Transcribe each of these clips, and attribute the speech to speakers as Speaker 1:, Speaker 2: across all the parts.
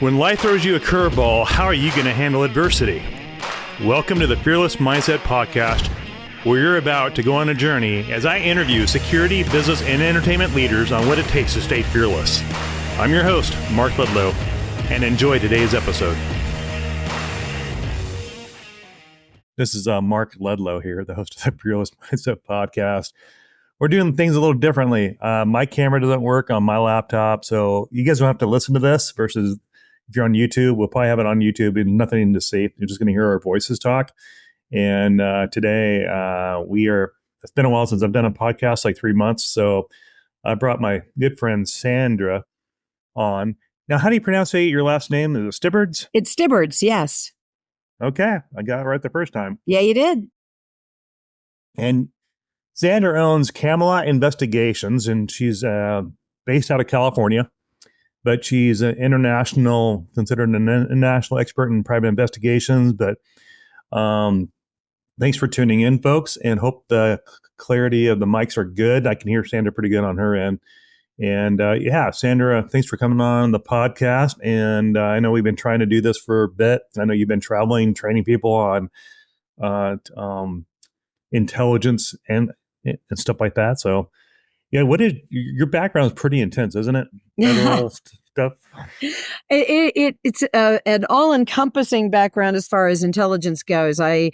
Speaker 1: When life throws you a curveball, how are you going to handle adversity? Welcome to the Fearless Mindset Podcast, where you're about to go on a journey as I interview security, business, and entertainment leaders on what it takes to stay fearless. I'm your host, Mark Ledlow, and enjoy today's episode. This is Mark Ledlow here, the host of the Fearless Mindset Podcast. We're doing things a little differently. My camera doesn't work on my laptop, so you guys don't have to listen to this versus if you're on YouTube. We'll probably have it on YouTube and nothing to see. You're just going to hear our voices talk. And today it's been a while since I've done a podcast, like 3 months. So I brought my good friend Sandra on. Now, how do you pronounce your last name? Is it Stibbards?
Speaker 2: It's Stibbards, yes.
Speaker 1: Okay. I got it right the first time.
Speaker 2: Yeah, you did.
Speaker 1: And Sandra owns Camelot Investigations, and she's based out of California, but she's considered an international expert in private investigations. But thanks for tuning in, folks, and hope the clarity of the mics are good. I can hear Sandra pretty good on her end. And Sandra, thanks for coming on the podcast. And I know we've been trying to do this for a bit. I know you've been traveling, training people on intelligence and stuff like that. So, yeah, your background is pretty intense, isn't it? Federal stuff.
Speaker 2: It's an all-encompassing background as far as intelligence goes. I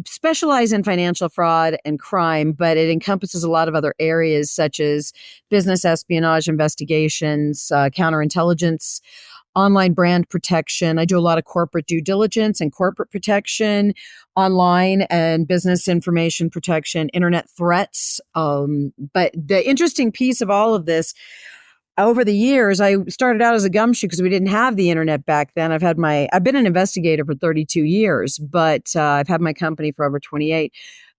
Speaker 2: specialize in financial fraud and crime, but it encompasses a lot of other areas such as business espionage investigations, counterintelligence, online brand protection. I do a lot of corporate due diligence and corporate protection, online and business information protection, internet threats. But the interesting piece of all of this, over the years, I started out as a gumshoe because we didn't have the internet back then. I've been an investigator for 32 years, but I've had my company for over 28.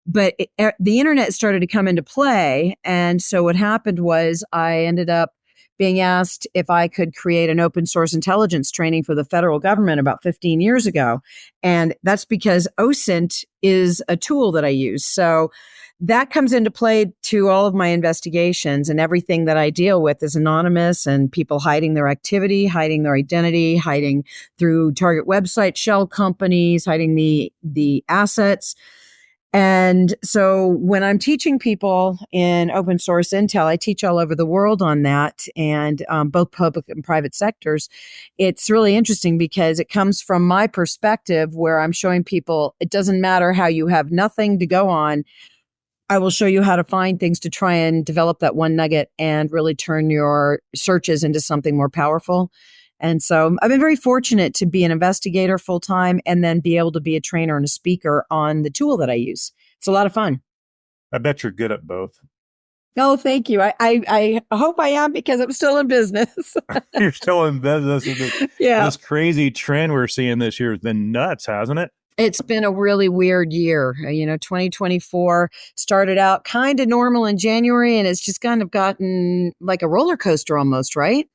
Speaker 2: But the internet started to come into play. And so what happened was I ended up being asked if I could create an open source intelligence training for the federal government about 15 years ago. And that's because OSINT is a tool that I use. So that comes into play to all of my investigations, and everything that I deal with is anonymous, and people hiding their activity, hiding their identity, hiding through target website shell companies, hiding the assets. And so when I'm teaching people in open source intel, I teach all over the world on that, and both public and private sectors. It's really interesting because it comes from my perspective, where I'm showing people it doesn't matter how you have nothing to go on. I will show you how to find things to try and develop that one nugget and really turn your searches into something more powerful. And so I've been very fortunate to be an investigator full time and then be able to be a trainer and a speaker on the tool that I use. It's a lot of fun.
Speaker 1: I bet you're good at both.
Speaker 2: Oh, thank you. I hope I am, because I'm still in business.
Speaker 1: You're still in business.
Speaker 2: Yeah.
Speaker 1: This crazy trend we're seeing this year has been nuts, hasn't it?
Speaker 2: It's been a really weird year. 2024 started out kind of normal in January, and it's just kind of gotten like a roller coaster almost, right?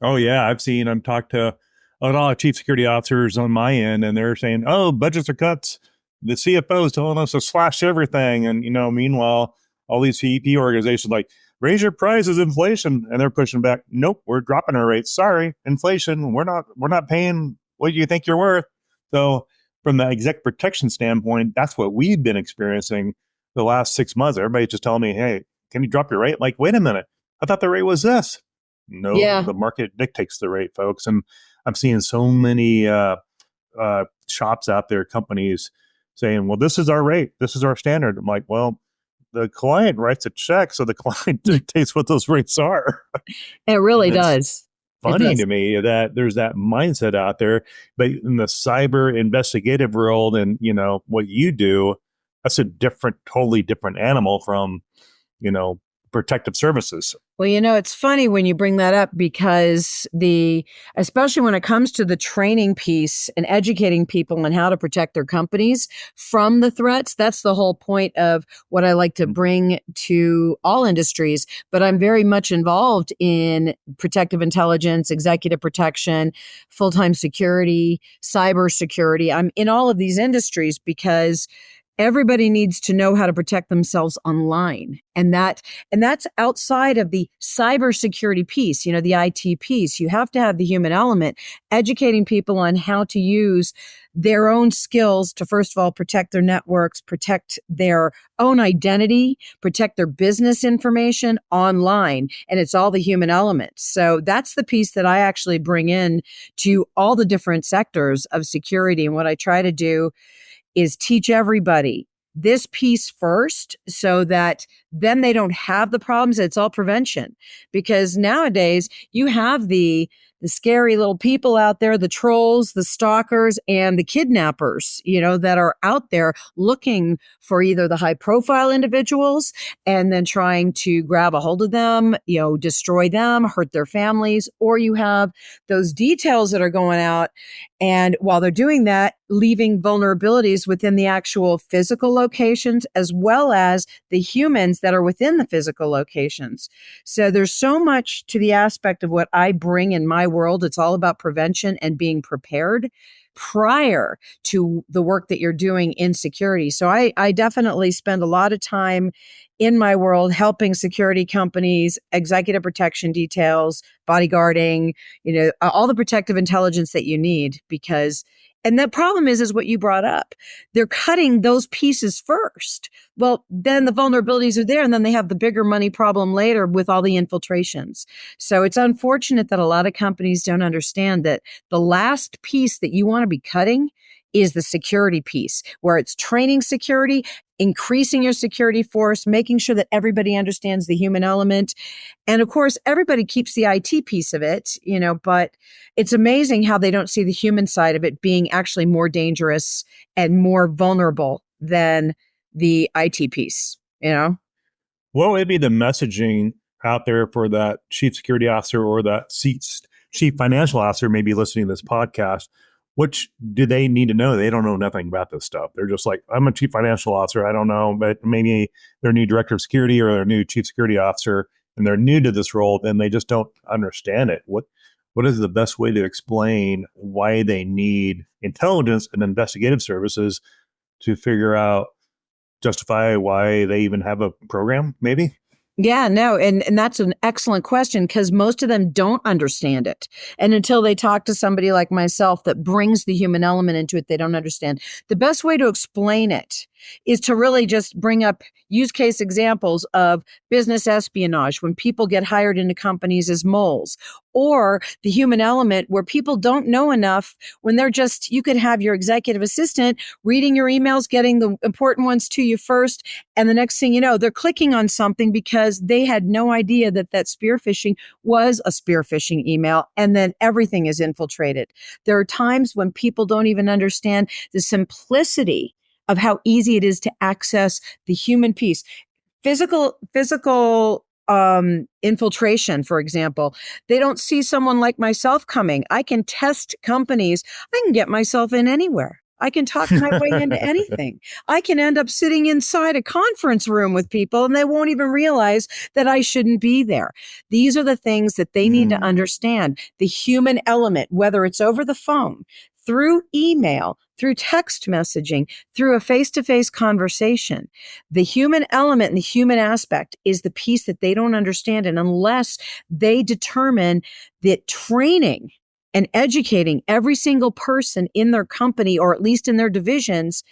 Speaker 1: Oh, yeah. I've talked to a lot of chief security officers on my end, and they're saying, oh, budgets are cuts. The CFO is telling us to slash everything. And, meanwhile, all these CEP organizations like, raise your prices, inflation. And they're pushing back. Nope, we're dropping our rates. Sorry, inflation. We're not paying what you think you're worth. So from the exec protection standpoint, that's what we've been experiencing the last 6 months. Everybody's just telling me, hey, can you drop your rate? Like, wait a minute. I thought the rate was this. No,
Speaker 2: Yeah.
Speaker 1: The market dictates the rate, folks. And I'm seeing so many shops out there, companies saying, well, this is our rate. This is our standard. I'm like, well, the client writes a check, so the client dictates what those rates are.
Speaker 2: It really does.
Speaker 1: Funny to me that there's that mindset out there, but in the cyber investigative world and, what you do, that's a totally different animal from, protective services.
Speaker 2: Well, it's funny when you bring that up, because especially when it comes to the training piece and educating people on how to protect their companies from the threats, that's the whole point of what I like to bring to all industries. But I'm very much involved in protective intelligence, executive protection, full-time security, cybersecurity. I'm in all of these industries because everybody needs to know how to protect themselves online. And that's outside of the cybersecurity piece, the IT piece. You have to have the human element, educating people on how to use their own skills to, first of all, protect their networks, protect their own identity, protect their business information online. And it's all the human element. So that's the piece that I actually bring in to all the different sectors of security. And what I try to do is teach everybody this piece first so that then they don't have the problems. It's all prevention, because nowadays you have the scary little people out there, the trolls, the stalkers, and the kidnappers, that are out there looking for either the high profile individuals and then trying to grab a hold of them, destroy them, hurt their families, or you have those details that are going out. And while they're doing that, leaving vulnerabilities within the actual physical locations as well as the humans that are within the physical locations. So there's so much to the aspect of what I bring in my world. It's all about prevention and being prepared prior to the work that you're doing in security. So I definitely spend a lot of time in my world helping security companies, executive protection details, bodyguarding, all the protective intelligence that you need, and the problem is what you brought up. They're cutting those pieces first. Well, then the vulnerabilities are there, and then they have the bigger money problem later with all the infiltrations. So it's unfortunate that a lot of companies don't understand that the last piece that you want to be cutting is the security piece, where it's training security, increasing your security force, making sure that everybody understands the human element. And of course, everybody keeps the IT piece of it, but it's amazing how they don't see the human side of it being actually more dangerous and more vulnerable than the IT piece,
Speaker 1: What would be the messaging out there for that chief security officer or that chief financial officer maybe listening to this podcast? Which do they need to know? They don't know nothing about this stuff. They're just like, I'm a chief financial officer. I don't know, but maybe they're new director of security or they're new chief security officer and they're new to this role and they just don't understand it. What is the best way to explain why they need intelligence and investigative services to figure out, justify why they even have a program, maybe?
Speaker 2: Yeah, no. And that's an excellent question, because most of them don't understand it. And until they talk to somebody like myself that brings the human element into it, they don't understand. The best way to explain it is to really just bring up use case examples of business espionage when people get hired into companies as moles, or the human element where people don't know enough when you could have your executive assistant reading your emails, getting the important ones to you first. And the next thing you know, they're clicking on something because they had no idea that spear phishing was a spear phishing email. And then everything is infiltrated. There are times when people don't even understand the simplicity of how easy it is to access the human piece. Physical infiltration, for example. They don't see someone like myself coming. I can test companies. I can get myself in anywhere. I can talk my way into anything. I can end up sitting inside a conference room with people and they won't even realize that I shouldn't be there. These are the things that they need to understand. The human element, whether it's over the phone, through email, through text messaging, through a face-to-face conversation. The human element and the human aspect is the piece that they don't understand. And unless they determine that training and educating every single person in their company, or at least in their divisions,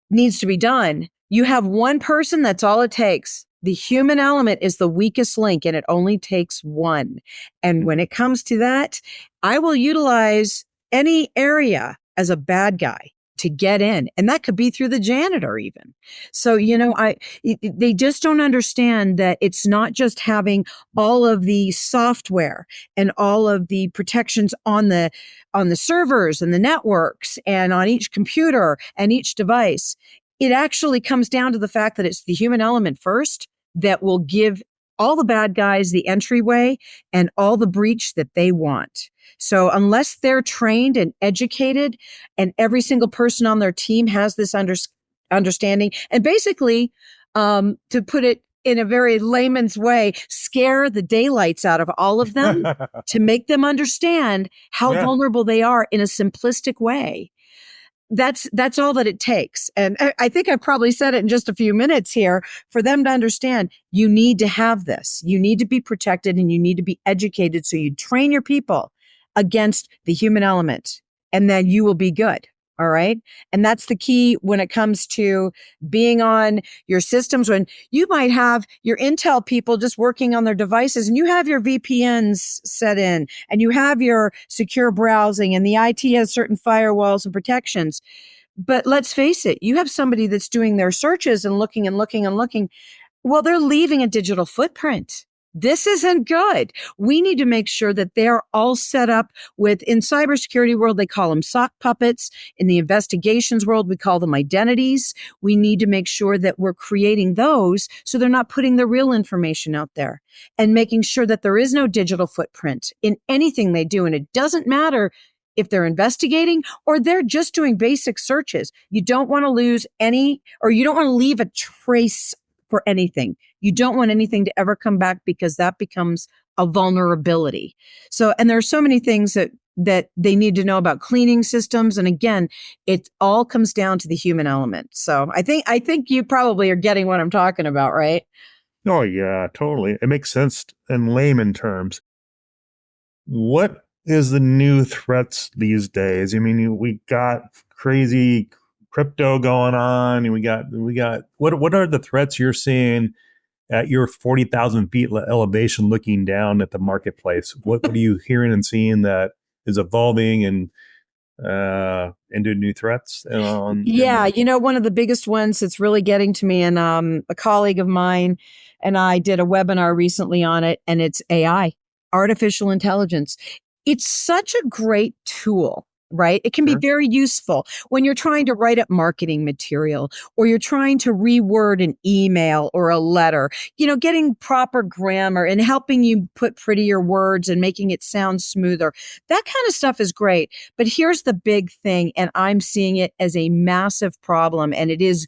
Speaker 2: needs to be done, you have one person, that's all it takes. The human element is the weakest link, and it only takes one. And when it comes to that, I will utilize any area as a bad guy to get in. And that could be through the janitor even. So, they just don't understand that it's not just having all of the software and all of the protections on the servers and the networks and on each computer and each device. It actually comes down to the fact that it's the human element first that will give all the bad guys the entryway and all the breach that they want. So unless they're trained and educated and every single person on their team has this understanding, and basically, to put it in a very layman's way, scare the daylights out of all of them to make them understand how vulnerable they are in a simplistic way, that's all that it takes. And I think I've probably said it in just a few minutes here for them to understand you need to have this. You need to be protected and you need to be educated. So you train your people against the human element and then you will be good. All right. And that's the key when it comes to being on your systems, when you might have your Intel people just working on their devices and you have your VPNs set in and you have your secure browsing and the IT has certain firewalls and protections. But let's face it, you have somebody that's doing their searches and looking and looking and looking. Well, they're leaving a digital footprint. This isn't good. We need to make sure that they're all set up with, in cybersecurity world, they call them sock puppets. In the investigations world, we call them identities. We need to make sure that we're creating those so they're not putting the real information out there and making sure that there is no digital footprint in anything they do. And it doesn't matter if they're investigating or they're just doing basic searches. You don't want to lose any, or you don't want to leave a trace for anything. You don't want anything to ever come back because that becomes a vulnerability. So, and there are so many things that they need to know about cleaning systems. And again, it all comes down to the human element. So I think you probably are getting what I'm talking about, right?
Speaker 1: Oh yeah, totally. It makes sense in layman terms. What is the new threats these days? I mean, we got crazy crypto going on, and we got what are the threats you're seeing at your 40,000 feet elevation looking down at the marketplace? What are you hearing and seeing that is evolving and into new threats?
Speaker 2: Yeah, one of the biggest ones that's really getting to me, and a colleague of mine and I did a webinar recently on it, and it's AI, artificial intelligence. It's such a great tool, right? It can be very useful when you're trying to write up marketing material or you're trying to reword an email or a letter, getting proper grammar and helping you put prettier words and making it sound smoother. That kind of stuff is great. But here's the big thing, and I'm seeing it as a massive problem, and it is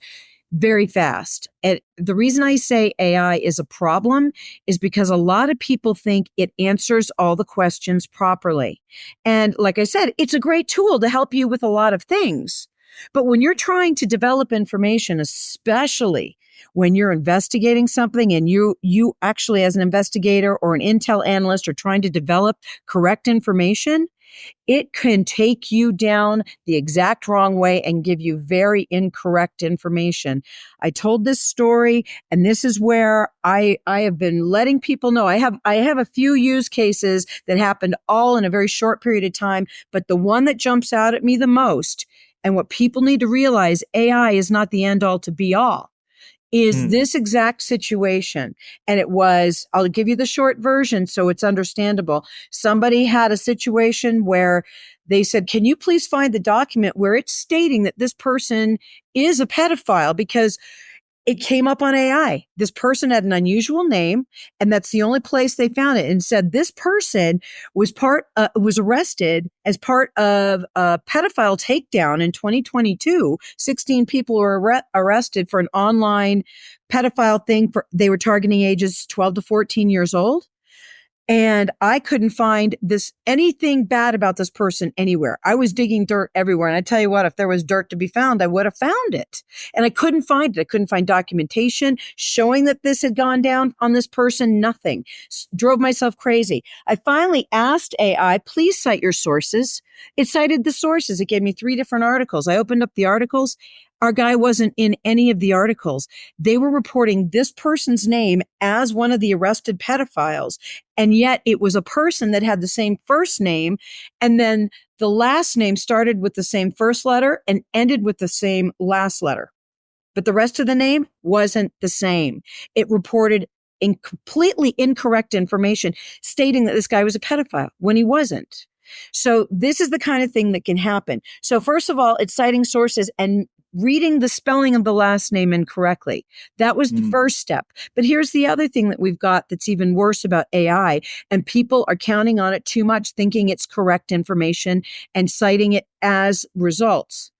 Speaker 2: very fast. And the reason I say AI is a problem is because a lot of people think it answers all the questions properly. And like I said, it's a great tool to help you with a lot of things. But when you're trying to develop information, especially when you're investigating something and you actually as an investigator or an intel analyst are trying to develop correct information, it can take you down the exact wrong way and give you very incorrect information. I told this story, and this is where I have been letting people know. I have a few use cases that happened all in a very short period of time, but the one that jumps out at me the most, and what people need to realize, AI is not the end all to be all, is this exact situation. And it was, I'll give you the short version so it's understandable. Somebody had a situation where they said, can you please find the document where it's stating that this person is a pedophile? Because it came up on AI. This person had an unusual name, and that's the only place they found it, and said this person was arrested as part of a pedophile takedown in 2022. 16 people were arrested for an online pedophile thing. They were targeting ages 12 to 14 years old. And I couldn't find anything bad about this person anywhere. I was digging dirt everywhere. And I tell you what, if there was dirt to be found, I would have found it. And I couldn't find it. I couldn't find documentation showing that this had gone down on this person. Nothing. Drove myself crazy. I finally asked AI, please cite your sources. It cited the sources. It gave me 3 different articles. I opened up the articles. Our guy wasn't in any of the articles. They were reporting this person's name as one of the arrested pedophiles. And yet it was a person that had the same first name. And then the last name started with the same first letter and ended with the same last letter. But the rest of the name wasn't the same. It reported completely incorrect information stating that this guy was a pedophile when he wasn't. So this is the kind of thing that can happen. So first of all, it's citing sources and reading the spelling of the last name incorrectly. That was the first step. But here's the other thing that we've got that's even worse about AI, and people are counting on it too much, thinking it's correct information and citing it as results.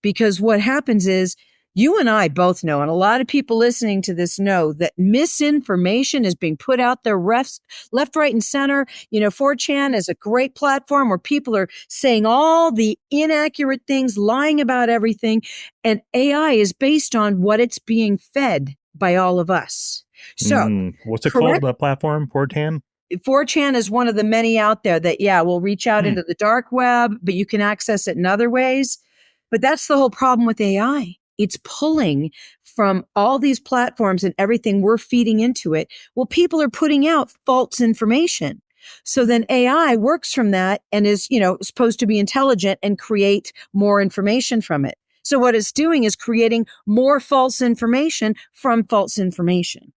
Speaker 2: Because what happens is You and I both know, and a lot of people listening to this know, that misinformation is being put out there left, right, and center. 4chan is a great platform where people are saying all the inaccurate things, lying about everything. And AI is based on what it's being fed by all of us. So,
Speaker 1: what's it called? The platform, 4chan?
Speaker 2: 4chan is one of the many out there that, will reach out into the dark web, but you can access it in other ways. But that's the whole problem with AI. It's pulling from all these platforms and everything we're feeding into it. Well, people are putting out false information. So then AI works from that and is, supposed to be intelligent and create more information from it. So what it's doing is creating more false information from false information.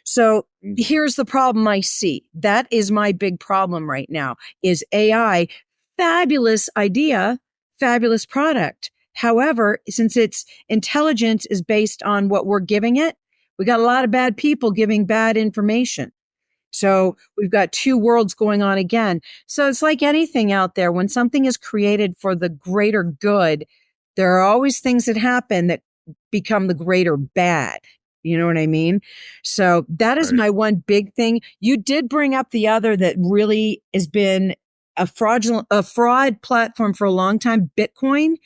Speaker 2: So here's the problem I see. That is my big problem right now is AI. Fabulous idea, fabulous product. However, since its intelligence is based on what we're giving it, we got a lot of bad people giving bad information. So we've got two worlds going on again. So it's like anything out there. When something is created for the greater good, there are always things that happen that become the greater bad. You know what I mean? So that is my one big thing. You did bring up the other that really has been a fraud platform for a long time, Bitcoin.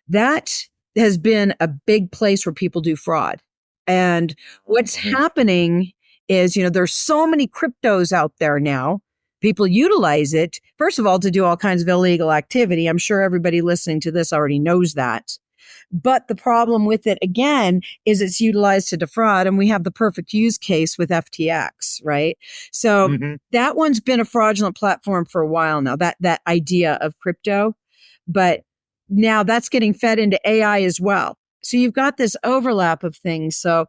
Speaker 2: That has been a big place where people do fraud. And what's happening is, there's so many cryptos out there now. People utilize it, first of all, to do all kinds of illegal activity. I'm sure everybody listening to this already knows that. But the problem with it, again, is it's utilized to defraud. And we have the perfect use case with FTX, right? So that one's been a fraudulent platform for a while now, that idea of crypto. But now that's getting fed into AI as well. So you've got this overlap of things. So,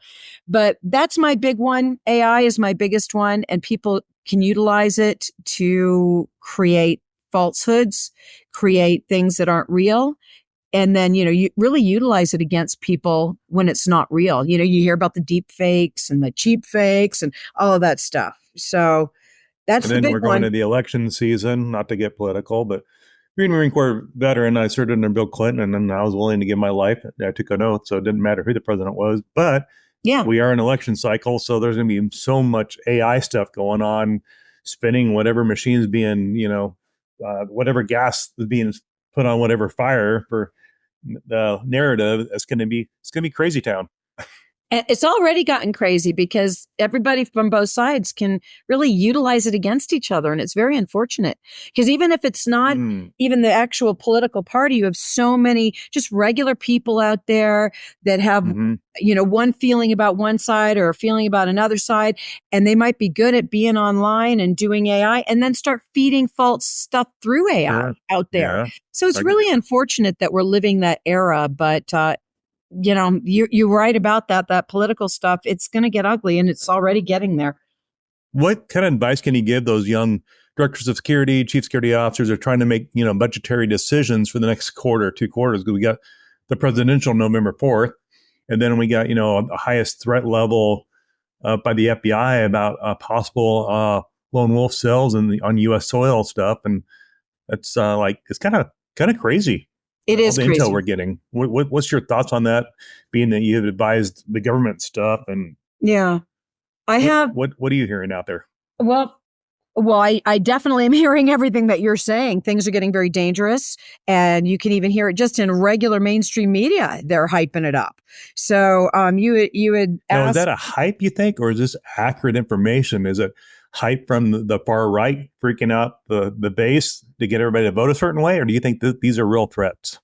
Speaker 2: but that's my big one. AI is my biggest one, and people can utilize it to create falsehoods, create things that aren't real. And then, you really utilize it against people when it's not real. You hear about the deep fakes and the cheap fakes and all of that stuff. So that's the big one.
Speaker 1: And then we're going to the election season, not to get political, but being a Marine Corps veteran, I served under Bill Clinton, and I was willing to give my life. I took an oath, so it didn't matter who the president was. But we are in election cycle, so there's going to be so much AI stuff going on, spinning whatever machine's being, whatever gas is being put on whatever fire for the narrative. It's going to be crazy town.
Speaker 2: And it's already gotten crazy because everybody from both sides can really utilize it against each other. And it's very unfortunate because even if it's not even the actual political party, you have so many just regular people out there that have, one feeling about one side or a feeling about another side. And they might be good at being online and doing AI and then start feeding false stuff through AI out there. Yeah. So it's really unfortunate that we're living that era, but, you're right about that political stuff. It's going to get ugly, and it's already getting there.
Speaker 1: What kind of advice can you give those young directors of security, chief security officers who are trying to make, budgetary decisions for the next quarter, 2 quarters? Because we got the presidential November 4th, and then we got, the highest threat level by the FBI about possible lone wolf cells on U.S. soil stuff, and it's it's kind of crazy.
Speaker 2: It is
Speaker 1: the
Speaker 2: crazy.
Speaker 1: Intel we're getting. What's your thoughts on that? Being that you've advised the government stuff, and what are you hearing out there?
Speaker 2: Well, I definitely am hearing everything that you're saying. Things are getting very dangerous, and you can even hear it just in regular mainstream media. They're hyping it up. So, you had asked,
Speaker 1: now, is that a hype, you think, or is this accurate information? Is it hype from the far right freaking out the base to get everybody to vote a certain way, or do you think these are real threats?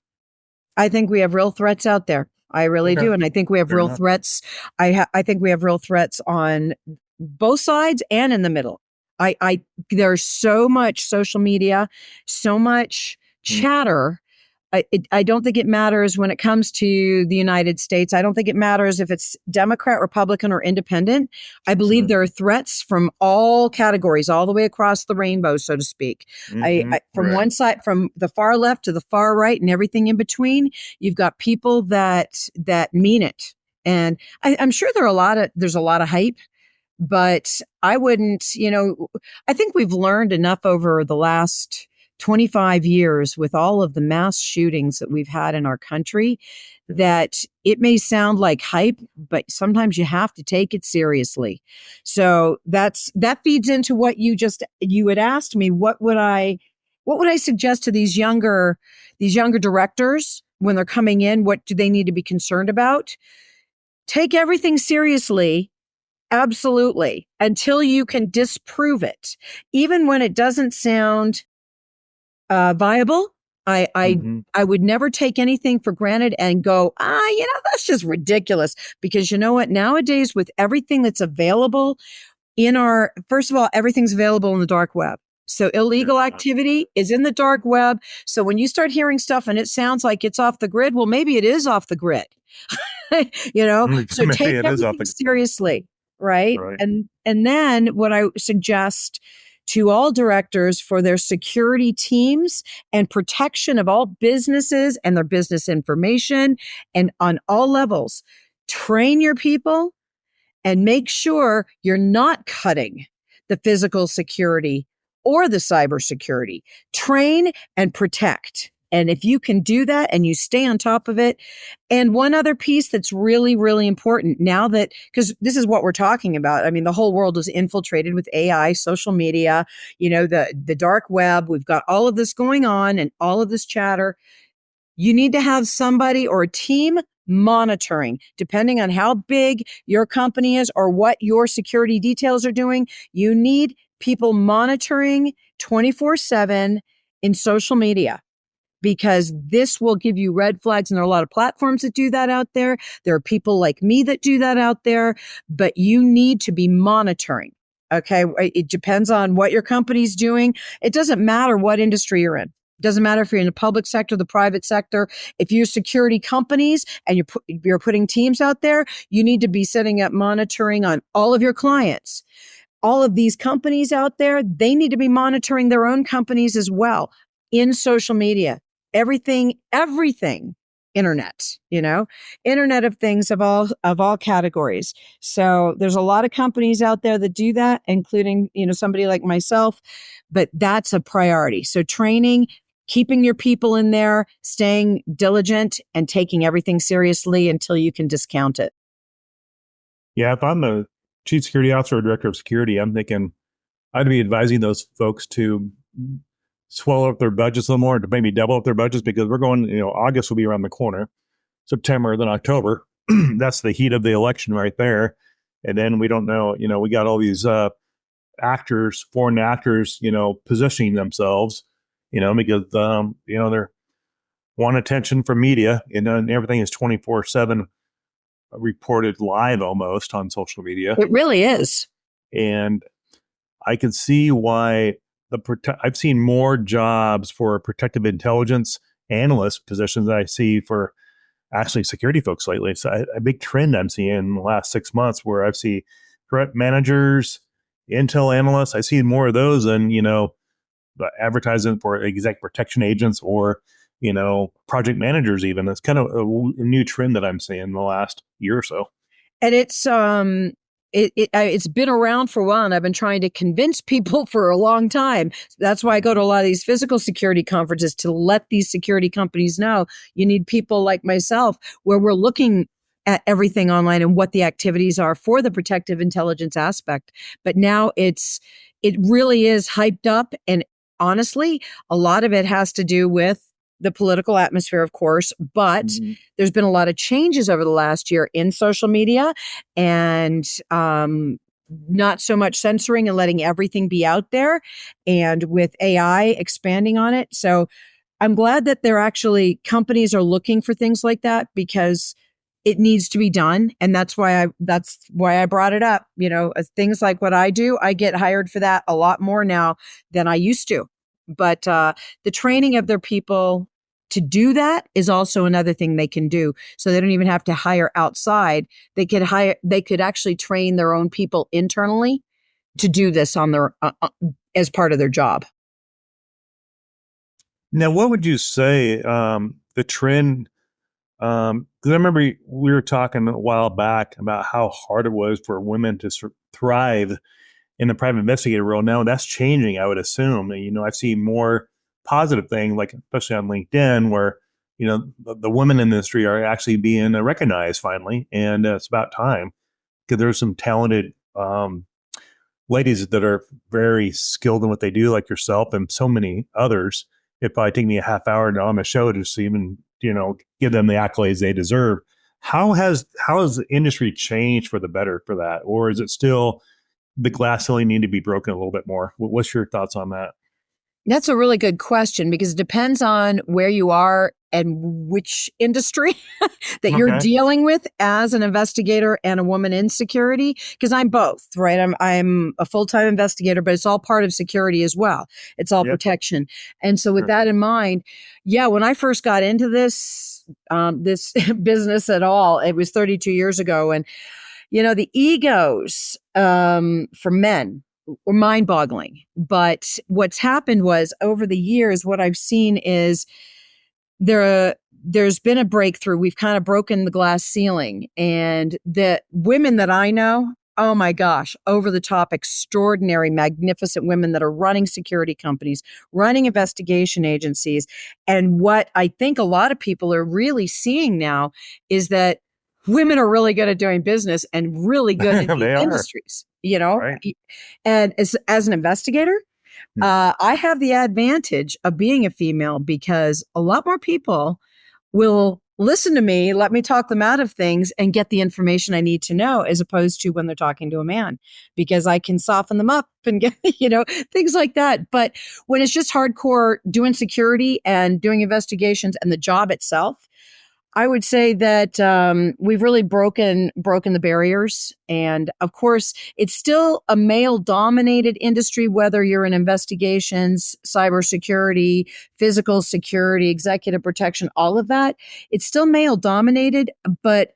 Speaker 2: I think we have real threats out there. I really do, and I think we have real threats. I think we have real threats on both sides and in the middle. There's so much social media, so much chatter. I don't think it matters when it comes to the United States. I don't think it matters if it's Democrat, Republican, or independent. I believe there are threats from all categories, all the way across the rainbow, so to speak. From one side, from the far left to the far right, and everything in between, you've got people that mean it. And I'm sure there's a lot of hype. But I wouldn't, I think we've learned enough over the last 25 years with all of the mass shootings that we've had in our country that it may sound like hype, but sometimes you have to take it seriously. So that feeds into what you had asked me. What would I suggest to these younger directors when they're coming in? What do they need to be concerned about? Take everything seriously. Absolutely. Until you can disprove it. Even when it doesn't sound viable, I would never take anything for granted and go, that's just ridiculous. Because you know what? Nowadays, with everything that's available first of all, everything's available in the dark web. So illegal activity is in the dark web. So when you start hearing stuff and it sounds like it's off the grid, well, maybe it is off the grid. So take everything seriously, right? And then what I suggest to all directors for their security teams and protection of all businesses and their business information and on all levels, train your people and make sure you're not cutting the physical security or the cybersecurity. Train and protect. And if you can do that and you stay on top of it. And one other piece that's really, really important now that, because this is what we're talking about. I mean, the whole world is infiltrated with AI, social media, the dark web. We've got all of this going on and all of this chatter. You need to have somebody or a team monitoring, depending on how big your company is or what your security details are doing. You need people monitoring 24/7 in social media, because this will give you red flags. And there are a lot of platforms that do that out there. There are people like me that do that out there, but you need to be monitoring. Okay. It depends on what your company's doing. It doesn't matter what industry you're in. It doesn't matter if you're in the public sector, the private sector. If you're security companies and you're putting teams out there, you need to be setting up monitoring on all of your clients. All of these companies out there, they need to be monitoring their own companies as well in social media. Everything, internet, internet of things of all categories. So there's a lot of companies out there that do that, including, somebody like myself, but that's a priority. So training, keeping your people in there, staying diligent and taking everything seriously until you can discount it.
Speaker 1: Yeah. If I'm a chief security officer or director of security, I'm thinking I'd be advising those folks to swallow up their budgets a little more, to maybe double up their budgets, because we're going, August will be around the corner, September, then October. That's the heat of the election right there. And then we don't know, we got all these foreign actors, positioning themselves, because, they're want attention from media, and everything is 24/7 reported live almost on social media.
Speaker 2: It really is.
Speaker 1: And I can see why I've seen more jobs for protective intelligence analyst positions than I see for actually security folks lately. So a big trend I'm seeing in the last 6 months, where I see threat managers, intel analysts. I see more of those than, the advertising for exec protection agents or, project managers even. That's kind of a new trend that I'm seeing in the last year or so.
Speaker 2: And it's been around for a while, and I've been trying to convince people for a long time. That's why I go to a lot of these physical security conferences, to let these security companies know you need people like myself, where we're looking at everything online and what the activities are for the protective intelligence aspect. But now it really is hyped up. And honestly, a lot of it has to do with the political atmosphere, of course, but there's been a lot of changes over the last year in social media, and not so much censoring and letting everything be out there, and with AI expanding on it. So I'm glad that companies are looking for things like that, because it needs to be done. And that's why I brought it up. Things like what I do, I get hired for that a lot more now than I used to. But the training of their people to do that is also another thing they can do. So they don't even have to hire outside. They could actually train their own people internally to do this on their as part of their job.
Speaker 1: Now, what would you say the trend? Because I remember we were talking a while back about how hard it was for women to thrive in the private investigator role. Now that's changing, I would assume. I've seen more positive things, like especially on LinkedIn, where the women in the industry are actually being recognized finally, and it's about time because there's some talented ladies that are very skilled in what they do, like yourself and so many others. It'd probably take me a half hour on the show to even give them the accolades they deserve. How has the industry changed for the better for that, or is it still the glass ceiling need to be broken a little bit more? What's your thoughts on that?
Speaker 2: That's a really good question because it depends on where you are and which industry that you're
Speaker 1: Okay.
Speaker 2: dealing with as an investigator and a woman in security. Because I'm both, right? I'm a full-time investigator, but it's all part of security as well. It's all
Speaker 1: Yep.
Speaker 2: protection. And so with
Speaker 1: Sure.
Speaker 2: that in mind, yeah, when I first got into this business at all, it was 32 years ago. And, the egos for men were mind-boggling. But what's happened was over the years, what I've seen is there's been a breakthrough. We've kind of broken the glass ceiling, and the women that I know, oh my gosh, over the top, extraordinary, magnificent women that are running security companies, running investigation agencies. And what I think a lot of people are really seeing now is that women are really good at doing business and really good in these
Speaker 1: They are.
Speaker 2: industries,
Speaker 1: Right.
Speaker 2: And as an investigator, I have the advantage of being a female because a lot more people will listen to me, let me talk them out of things and get the information I need to know, as opposed to when they're talking to a man, because I can soften them up and get, things like that. But when it's just hardcore doing security and doing investigations and the job itself, I would say that we've really broken the barriers. And of course, it's still a male-dominated industry, whether you're in investigations, cybersecurity, physical security, executive protection, all of that. It's still male-dominated, but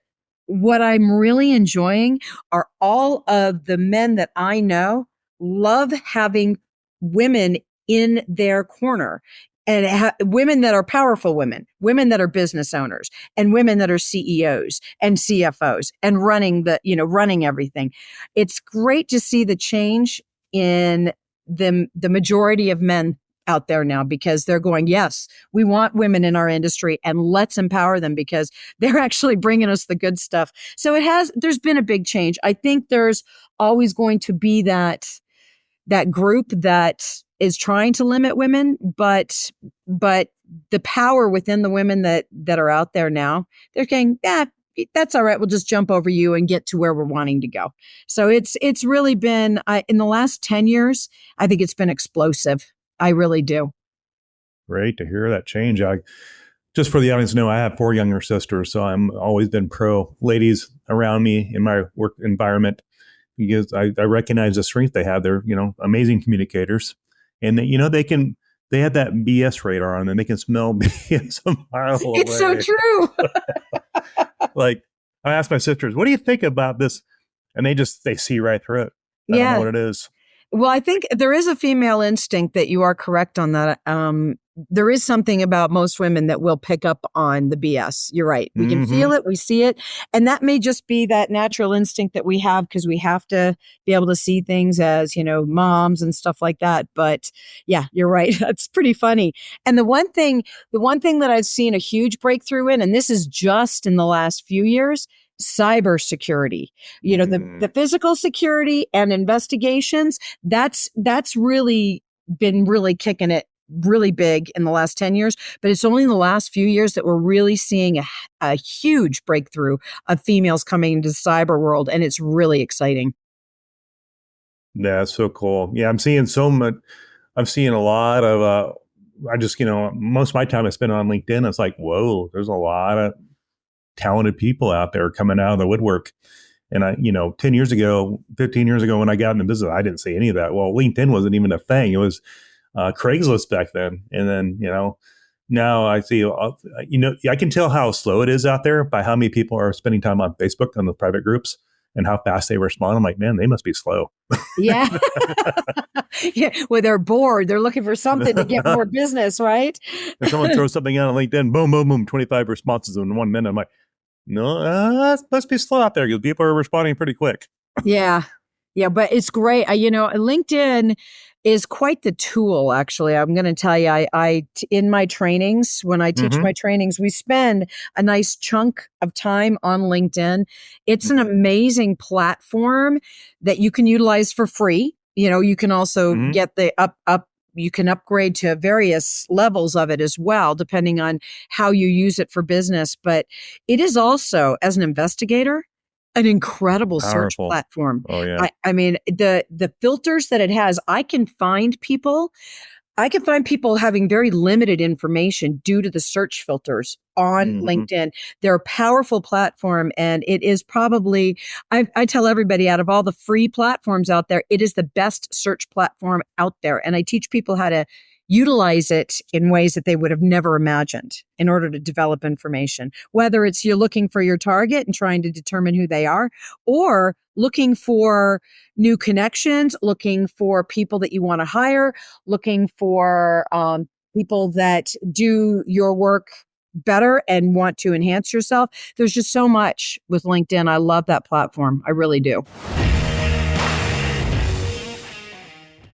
Speaker 2: what I'm really enjoying are all of the men that I know love having women in their corner, and women that are powerful women that are business owners, and women that are CEOs and CFOs and running everything. It's great to see the change in the majority of men out there now, because they're going, yes, we want women in our industry and let's empower them because they're actually bringing us the good stuff. So there's been a big change. I think there's always going to be that group that is trying to limit women, but the power within the women that are out there now, they're saying, yeah, that's all right. We'll just jump over you and get to where we're wanting to go. So it's really been, in the last 10 years, I think it's been explosive. I really do.
Speaker 1: Great to hear that change. Just for the audience to know, I have 4 younger sisters, so I'm always been pro ladies around me in my work environment, because I recognize the strength they have. They're, amazing communicators, and they have that BS radar on them. They can smell BS a mile away.
Speaker 2: It's so true.
Speaker 1: Like, I asked my sisters, what do you think about this? And they see right through it. I don't know what it is.
Speaker 2: Well, I think there is a female instinct that you are correct on that. There is something about most women that will pick up on the BS. You're right. We can feel it. We see it. And that may just be that natural instinct that we have because we have to be able to see things as, moms and stuff like that. But yeah, you're right. That's pretty funny. And the one thing that I've seen a huge breakthrough in, and this is just in the last few years, cybersecurity, the physical security and investigations, that's really been really kicking it really big in the last 10 years, but it's only in the last few years that we're really seeing a huge breakthrough of females coming into the cyber world, and it's really exciting.
Speaker 1: Yeah, that's so cool. Yeah, I'm seeing so much. I'm seeing a lot of, I just, most of my time I spend on LinkedIn. It's like, whoa, there's a lot of talented people out there coming out of the woodwork. And 10 years ago, 15 years ago, when I got into business, I didn't see any of that. Well, LinkedIn wasn't even a thing. It was Craigslist back then. And then, now I see, I can tell how slow it is out there by how many people are spending time on Facebook on the private groups and how fast they respond. I'm like, man, they must be slow.
Speaker 2: Yeah. Yeah. Well, they're bored. They're looking for something to get more business, right?
Speaker 1: If someone throws something out on LinkedIn, boom, boom, boom, 25 responses in 1 minute. I'm like, no, that must be slow out there because people are responding pretty quick.
Speaker 2: Yeah. Yeah. But it's great. LinkedIn, is quite the tool, actually. I'm going to tell you, in my trainings, when I teach
Speaker 1: Mm-hmm.
Speaker 2: my trainings, we spend a nice chunk of time on LinkedIn. It's an amazing platform that you can utilize for free. You can also
Speaker 1: Mm-hmm.
Speaker 2: get the you can upgrade to various levels of it as well, depending on how you use it for business. But it is also, as an investigator, an incredible search
Speaker 1: Powerful.
Speaker 2: platform.
Speaker 1: Oh yeah.
Speaker 2: I mean, the filters that it has, I can find people having very limited information due to the search filters on
Speaker 1: Mm-hmm.
Speaker 2: LinkedIn. They're a powerful platform, and it is probably, I tell everybody, out of all the free platforms out there, it is the best search platform out there. And I teach people how to utilize it in ways that they would have never imagined in order to develop information. Whether it's you're looking for your target and trying to determine who they are, or looking for new connections, looking for people that you want to hire, looking for people that do your work better and want to enhance yourself. There's just so much with LinkedIn. I love that platform. I really do.